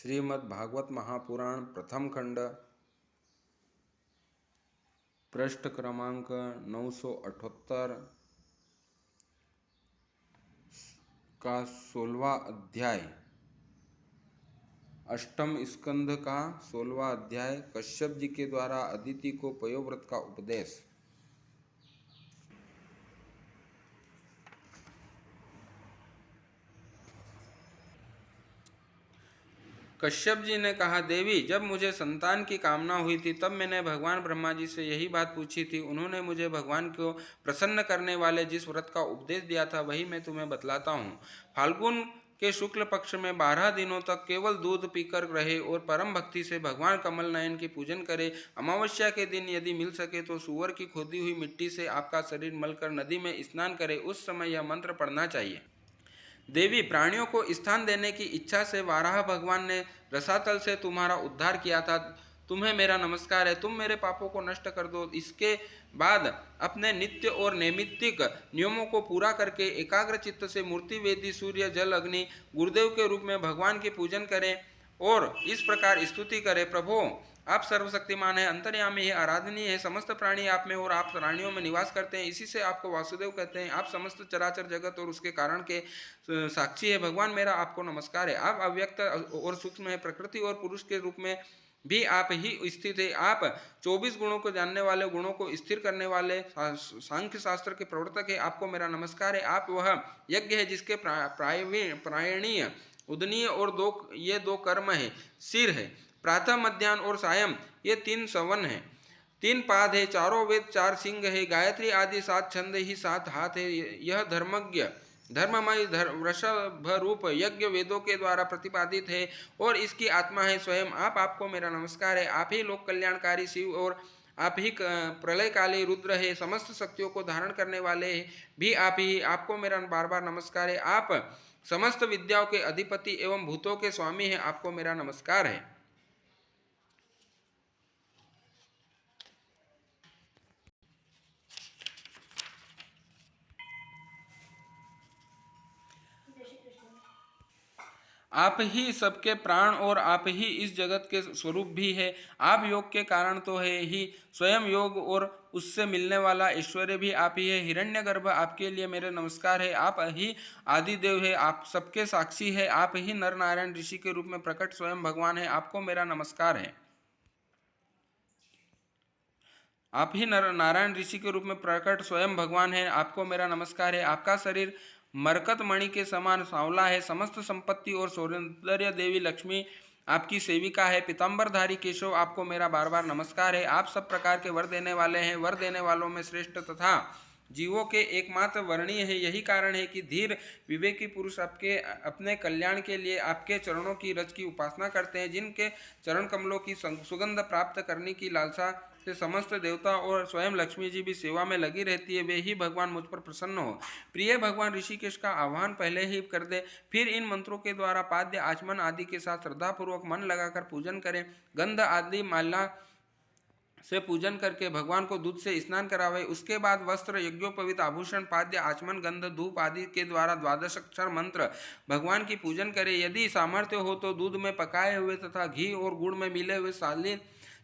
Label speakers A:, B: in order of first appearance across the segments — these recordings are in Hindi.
A: श्रीमद् भागवत महापुराण प्रथम खंड पृष्ठ क्रमांक 978 का 16वां अध्याय, अष्टम स्कंध का 16वां अध्याय। कश्यप जी के द्वारा अदिति को पयोव्रत का उपदेश। कश्यप जी ने कहा, देवी, जब मुझे संतान की कामना हुई थी तब मैंने भगवान ब्रह्मा जी से यही बात पूछी थी। उन्होंने मुझे भगवान को प्रसन्न करने वाले जिस व्रत का उपदेश दिया था वही मैं तुम्हें बतलाता हूँ। फाल्गुन के शुक्ल पक्ष में 12 दिनों तक केवल दूध पीकर रहे और परम भक्ति से भगवान कमल नयन की पूजन करे। अमावस्या के दिन यदि मिल सके तो सूअर की खोदी हुई मिट्टी से आपका शरीर मलकर नदी में स्नान करे। उस समय यह मंत्र पढ़ना चाहिए। देवी, प्राणियों को स्थान देने की इच्छा से वाराह भगवान ने रसातल से तुम्हारा उद्धार किया था। तुम्हें मेरा नमस्कार है। तुम मेरे पापों को नष्ट कर दो। इसके बाद अपने नित्य और नैमित्तिक नियमों को पूरा करके एकाग्र चित्त से मूर्ति, वेदी, सूर्य, जल, अग्नि, गुरुदेव के रूप में भगवान की पूजन करें और इस प्रकार स्तुति करें, प्रभो, आप सर्वशक्तिमान है, अंतर्यामी है, आराधनीय है। समस्त प्राणी आप में और आप प्राणियों में निवास करते हैं। इसी से आपको वासुदेव कहते हैं। आप समस्त चराचर जगत और उसके कारण के साक्षी है। भगवान, मेरा आपको नमस्कार है। आप अव्यक्त और सूक्ष्म है। प्रकृति और पुरुष के रूप में भी आप ही स्थित है। आप 24 गुणों को जानने वाले, गुणों को स्थिर करने वाले, सांख्य शास्त्र के प्रवर्तक है। आपको मेरा नमस्कार है। आप वह यज्ञ है जिसके प्रायणीय, उदनीय और ये दो कर्म है, सिर है। प्रातः, मध्याह्न और सायं ये 3 सवन है, 3 पाद है, चारों वेद, 4 सिंह है, गायत्री आदि 7 छंद ही 7 हाथ है। यह धर्ममय वृषभ रूप यज्ञ वेदों के द्वारा प्रतिपादित है और इसकी आत्मा है स्वयं। आपको मेरा नमस्कार है। आप ही लोक कल्याणकारी शिव और आप ही प्रलयकाली रुद्र है। समस्त शक्तियों को धारण करने वाले भी आप ही। आपको मेरा बार बार नमस्कार है। आप समस्त विद्याओं के अधिपति एवं भूतों के स्वामी हैं। आपको मेरा नमस्कार है। आप ही सबके प्राण और आप ही इस जगत के स्वरूप भी है। आप योग के कारण तो है ही, स्वयं योग और उससे मिलने वाला ऐश्वर्य भी आप ही है। हिरण्यगर्भ, आपके लिए मेरे नमस्कार है। आप ही आदिदेव है, आप सबके साक्षी है। आप ही नर नारायण ऋषि के रूप में प्रकट स्वयं भगवान है। आपको मेरा नमस्कार है। आप ही नारायण ऋषि के रूप में प्रकट स्वयं भगवान है। आपको मेरा नमस्कार है। आपका शरीर मरकत मणि के समान सांवला है। समस्त संपत्ति और सौंदर्य देवी लक्ष्मी आपकी सेविका है। पीताम्बरधारी केशव, आपको मेरा बार बार नमस्कार है। आप सब प्रकार के वर देने वाले हैं। वर देने वालों में श्रेष्ठ तथा जीवों के एकमात्र वर्णीय है। यही कारण है कि धीर विवेकी पुरुष आपके अपने कल्याण के लिए आपके चरणों की रज की उपासना करते हैं। जिनके चरण कमलों की सुगंध प्राप्त करने की लालसा से समस्त देवता और स्वयं लक्ष्मी जी भी सेवा में लगी रहती है, वे ही भगवान मुझ पर प्रसन्न हो। प्रिय भगवान, ऋषिकेश का आह्वान पहले ही कर दे, फिर इन मंत्रों के द्वारा पाद्य, आचमन आदि के साथ श्रद्धापूर्वक मन लगाकर पूजन करें। गंध आदि माला से पूजन करके भगवान को दूध से स्नान करावे। उसके बाद वस्त्र, यज्ञोपवीत, आभूषण, पाद्य, आचमन, गंध, धूप आदि के द्वारा 12 अक्षर मंत्र भगवान की पूजन करे। यदि सामर्थ्य हो तो दूध में पकाए हुए तथा घी और गुड़ में मिले हुए साली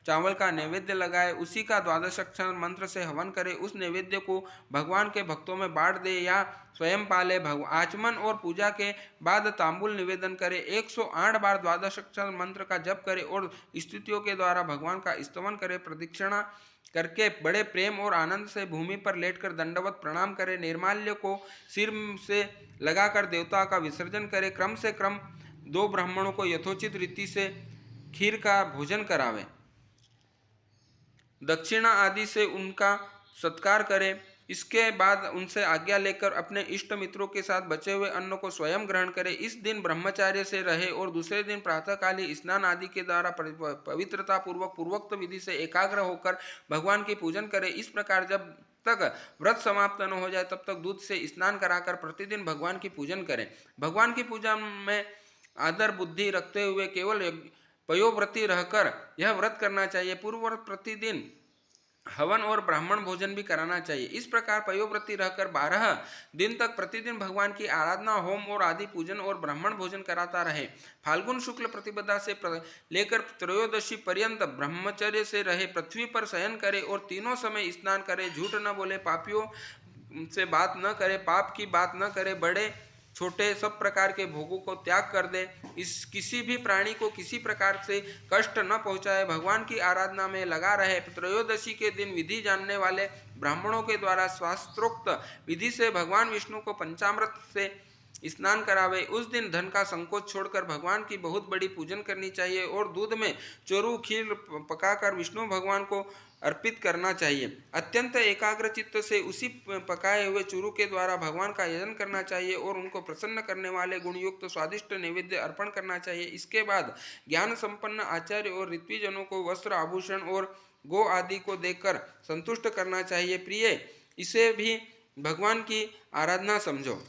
A: चावल का नैवेद्य लगाए, उसी का 12 अक्षर मंत्र से हवन करे। उस नैवेद्य को भगवान के भक्तों में बांट दे या स्वयं पाले। आचमन और पूजा के बाद तांबुल निवेदन करे। 108 बार 12 अक्षर मंत्र का जप करे और स्तुतियों के द्वारा भगवान का स्तवन करे। प्रदक्षिणा करके बड़े प्रेम और आनंद से भूमि पर लेटकर दंडवत प्रणाम करे। निर्माल्य को सिर से लगाकर देवता का विसर्जन करे। क्रम से 2 ब्राह्मणों को यथोचित रीति से खीर का भोजन करावे। दक्षिणा आदि से उनका सत्कार करें। इसके बाद उनसे आज्ञा लेकर अपने इष्ट मित्रों के साथ बचे हुए अन्न को स्वयं ग्रहण करें। इस दिन ब्रह्मचार्य से रहे और दूसरे दिन प्रातःकाली स्नान आदि के द्वारा पवित्रता पूर्वक पूर्वोक्त विधि से एकाग्र होकर भगवान की पूजन करें। इस प्रकार जब तक व्रत समाप्त न हो जाए तब तक दूध से स्नान कराकर प्रतिदिन भगवान की पूजन करें। भगवान की पूजा में आदर बुद्धि रखते हुए केवल पयोव्रती रहकर यह व्रत करना चाहिए। पूर्व प्रतिदिन हवन और ब्राह्मण भोजन भी कराना चाहिए। इस प्रकार पयोव्रती रहकर 12 दिन तक प्रतिदिन भगवान की आराधना, होम और आदि पूजन और ब्राह्मण भोजन कराता रहे। फाल्गुन शुक्ल प्रतिपदा से लेकर त्रयोदशी पर्यंत ब्रह्मचर्य से रहे, पृथ्वी पर शयन करे और तीनों समय स्नान करे, झूठ न बोले, पापियों से बात न करे, पाप की बात न करे, बड़े छोटे सब प्रकार के भोगों को त्याग कर दे, इस किसी भी प्राणी को किसी प्रकार से कष्ट न पहुंचाए, भगवान की आराधना में लगा रहे। त्रयोदशी के दिन विधि जानने वाले ब्राह्मणों के द्वारा शास्त्रोक्त विधि से भगवान विष्णु को पंचामृत से स्नान करावे। उस दिन धन का संकोच छोड़कर भगवान की बहुत बड़ी पूजन करनी चाहिए और दूध में चोरू खीर पकाकर विष्णु भगवान को अर्पित करना चाहिए। अत्यंत एकाग्र चित्त से उसी पकाए हुए चूरू के द्वारा भगवान का यजन करना चाहिए और उनको प्रसन्न करने वाले गुणयुक्त स्वादिष्ट नैवेद्य अर्पण करना चाहिए। इसके बाद ज्ञान संपन्न आचार्य और ऋत्विजनों को वस्त्र, आभूषण और गो आदि को देकर संतुष्ट करना चाहिए। प्रिय, इसे भी भगवान की आराधना समझो।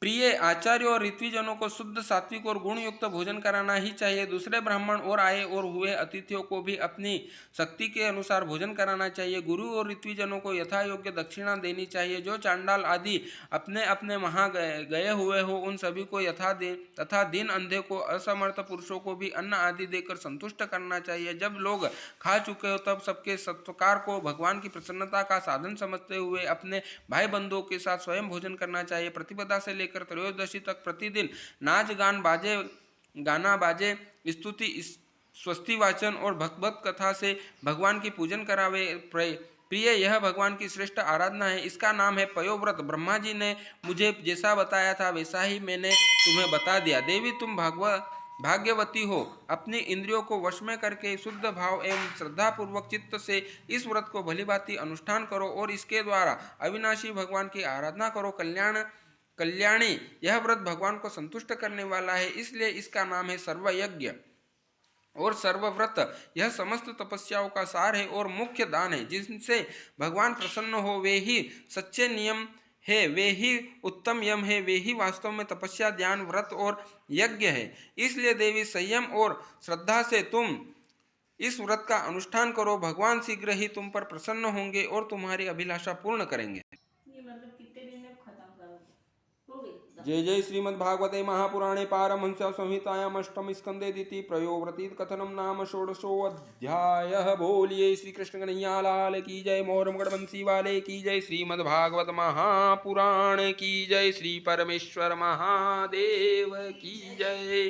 A: प्रिय, आचार्य और ऋत्विजनों को शुद्ध, सात्विक और गुण युक्त भोजन कराना ही चाहिए। दूसरे ब्राह्मण और आए और हुए अतिथियों को भी अपनी शक्ति के अनुसार भोजन कराना चाहिए। गुरु और ऋत्विजनों को यथा योग्य दक्षिणा देनी चाहिए। जो चांडाल आदि अपने अपने वहां गए हुए हो, उन सभी को यथा दे तथा दीन अंधे को, असमर्थ पुरुषों को भी अन्न आदि देकर संतुष्ट करना चाहिए। जब लोग खा चुके हो तब सबके सत्कार को भगवान की प्रसन्नता का साधन समझते हुए अपने भाई बंधुओं के साथ स्वयं भोजन करना चाहिए। प्रतिपदा से लेकर त्रयोदशी तक प्रतिदिन नाच गाना बाजे, स्तुति, स्वस्ति वाचन और भगवत कथा से भगवान की पूजन करावे। प्रिय, यह भगवान की श्रेष्ठ आराधना है। इसका नाम है पयोव्रत। ब्रह्मा जी ने मुझे जैसा बताया था वैसा ही मैंने तुम्हें बता दिया। देवी, तुम भाग्यवती हो। अपनी इंद्रियों को वश में करके शुद्ध भाव एवं श्रद्धा पूर्वक चित्त से इस व्रत को भलीभांति अनुष्ठान करो और इसके द्वारा अविनाशी भगवान की आराधना करो। कल्याणी, यह व्रत भगवान को संतुष्ट करने वाला है, इसलिए इसका नाम है सर्वयज्ञ और सर्वव्रत। यह समस्त तपस्याओं का सार है और मुख्य दान है। जिनसे भगवान प्रसन्न हो वे ही सच्चे नियम है, वे ही उत्तम यम है, वे ही वास्तव में तपस्या, ध्यान, व्रत और यज्ञ है। इसलिए देवी, संयम और श्रद्धा से तुम इस व्रत का अनुष्ठान करो। भगवान शीघ्र ही तुम पर प्रसन्न होंगे और तुम्हारी अभिलाषा पूर्ण करेंगे। जय जय श्रीमद्भागवते महापुराणे पारमहंस्यां संहितायाम् अष्टम स्कंदे द्वितीय प्रयोव्रती कथनम नाम षोडशोऽध्यायः। बोलिए श्री कृष्ण कन्हैया लाल की जय। मोरम गढ़वंशी वाले की जय। श्रीमद्भागवत महापुराण की जय। श्री परमेश्वर महादेव की जय।